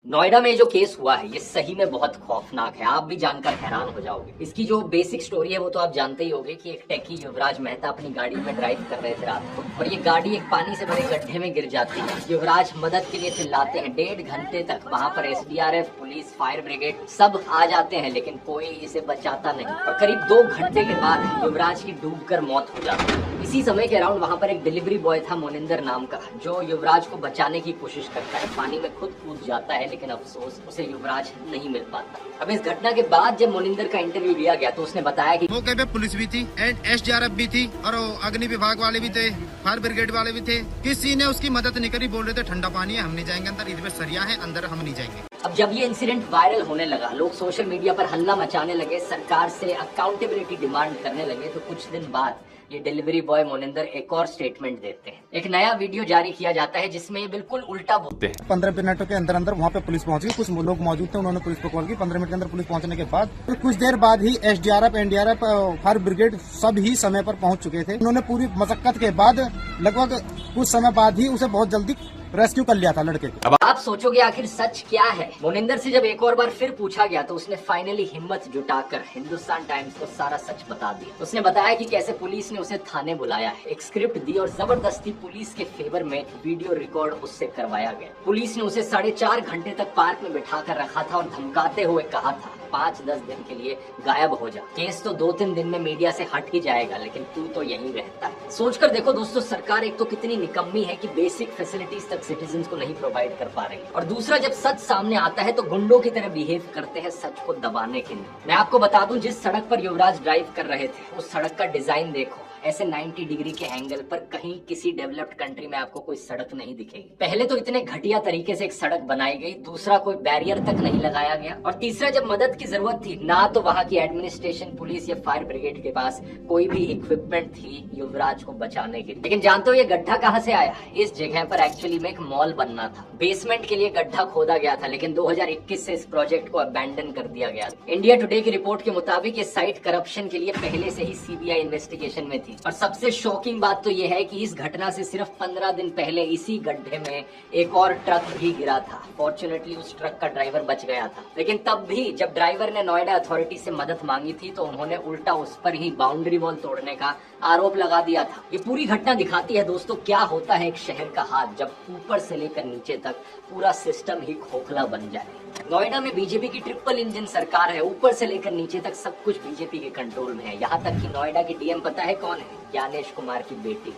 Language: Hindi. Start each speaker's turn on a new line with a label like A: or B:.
A: नोएडा में जो केस हुआ है ये सही में बहुत खौफनाक है। आप भी जानकर हैरान हो जाओगे। इसकी जो बेसिक स्टोरी है वो तो आप जानते ही होंगे कि एक टेकी युवराज मेहता अपनी गाड़ी में ड्राइव कर रहे थे रात को और ये गाड़ी एक पानी से भरे गड्ढे में गिर जाती है। युवराज मदद के लिए चिल्लाते हैं। 1.5 घंटे तक वहाँ पर SDRF, पुलिस, फायर ब्रिगेड सब आ जाते हैं लेकिन कोई इसे बचाता नहीं और करीब 2 घंटे के बाद युवराज की डूबकर मौत हो जाती है। इसी समय के अराउंड वहाँ पर एक डिलीवरी बॉय था मोनिंदर नाम का, जो युवराज को बचाने की कोशिश करता है। पानी में खुद कूद जाता है लेकिन अफसोस उसे युवराज नहीं मिल पाता। अब इस घटना के बाद जब मोनिंदर का इंटरव्यू लिया गया तो उसने बताया कि
B: मौके पे पुलिस भी थी एंड SDRF भी थी और अग्नि विभाग वाले भी थे, फायर ब्रिगेड वाले भी थे। किसी ने उसकी मदद नहीं करी। बोल रहे थे ठंडा पानी है, हम नहीं जाएंगे अंदर, इसमें सरिया है, अंदर हम नहीं जाएंगे।
A: अब जब ये इंसिडेंट वायरल होने लगा, लोग सोशल मीडिया पर हल्ला मचाने लगे, सरकार से अकाउंटेबिलिटी डिमांड करने लगे, तो कुछ दिन बाद ये डिलीवरी बॉय मोनिंदर एक और स्टेटमेंट देते हैं। एक नया वीडियो जारी किया जाता है जिसमें ये बिल्कुल उल्टा बोलते हैं।
C: 15 मिनटों के अंदर अंदर वहाँ पे पुलिस पहुंच गई। कुछ लोग मौजूद थे, उन्होंने पुलिस को कॉल की। 15 मिनट के अंदर पुलिस पहुंचने के बाद तो कुछ देर बाद ही SDRF, NDRF, फायर ब्रिगेड सब ही समय पर पहुंच चुके थे। उन्होंने पूरी मशक्कत के बाद लगभग कुछ समय बाद ही उसे बहुत जल्दी रेस्क्यू कर लिया था लड़के को।
A: अब आप सोचोगे आखिर सच क्या है। मोनिंदर से जब एक और बार फिर पूछा गया तो उसने फाइनली हिम्मत जुटाकर हिंदुस्तान टाइम्स को सारा सच बता दिया। उसने बताया कि कैसे पुलिस ने उसे थाने बुलाया है, एक स्क्रिप्ट दी और जबरदस्ती पुलिस के फेवर में वीडियो रिकॉर्ड उससे करवाया गया। पुलिस ने उसे 4.5 घंटे तक पार्क में बिठा कर रखा था और धमकाते हुए कहा था 5-10 दिन के लिए गायब हो जा। केस तो 2-3 दिन में मीडिया से हट ही जाएगा लेकिन तू तो यहीं रहता है। सोचकर देखो दोस्तों, सरकार एक तो कितनी निकम्मी है कि बेसिक फैसिलिटीज तक सिटीजन्स को नहीं प्रोवाइड कर पा रही है, और दूसरा जब सच सामने आता है तो गुंडों की तरह बिहेव करते हैं सच को दबाने के लिए। मैं आपको बता दूं, जिस सड़क पर युवराज ड्राइव कर रहे थे उस सड़क का डिजाइन देखो। ऐसे 90 डिग्री के एंगल पर कहीं किसी डेवलप्ड कंट्री में आपको कोई सड़क नहीं दिखेगी। पहले तो इतने घटिया तरीके से एक सड़क बनाई गई, दूसरा कोई बैरियर तक नहीं लगाया गया, और तीसरा जब मदद की जरूरत थी ना तो वहाँ की एडमिनिस्ट्रेशन, पुलिस या फायर ब्रिगेड के पास कोई भी इक्विपमेंट थी युवराज को बचाने के लिए। लेकिन जानते हो ये गड्ढा कहाँ से आया? इस जगह पर एक्चुअली में एक मॉल बनना था। बेसमेंट के लिए गड्ढा खोदा गया था लेकिन 2021 से इस प्रोजेक्ट को अबैंडन कर दिया गया। इंडिया टुडे की रिपोर्ट के मुताबिक ये साइट करप्शन के लिए पहले से ही CBI इन्वेस्टिगेशन में थी। और सबसे शॉकिंग बात तो ये है कि इस घटना से सिर्फ 15 दिन पहले इसी गड्ढे में एक और ट्रक भी गिरा था। फॉर्चुनेटली उस ट्रक का ड्राइवर बच गया था, लेकिन तब भी जब ड्राइवर ने नोएडा अथॉरिटी से मदद मांगी थी तो उन्होंने उल्टा उस पर ही बाउंड्री वॉल तोड़ने का आरोप लगा दिया था। ये पूरी घटना दिखाती है दोस्तों क्या होता है एक शहर का हाथ जब ऊपर से लेकर नीचे तक पूरा सिस्टम ही खोखला बन जाए। नोएडा में बीजेपी की ट्रिपल इंजन सरकार है, ऊपर से लेकर नीचे तक सब कुछ बीजेपी के कंट्रोल में है। यहाँ तक कि नोएडा की DM पता है कौन है? ज्ञानेश कुमार की बेटी।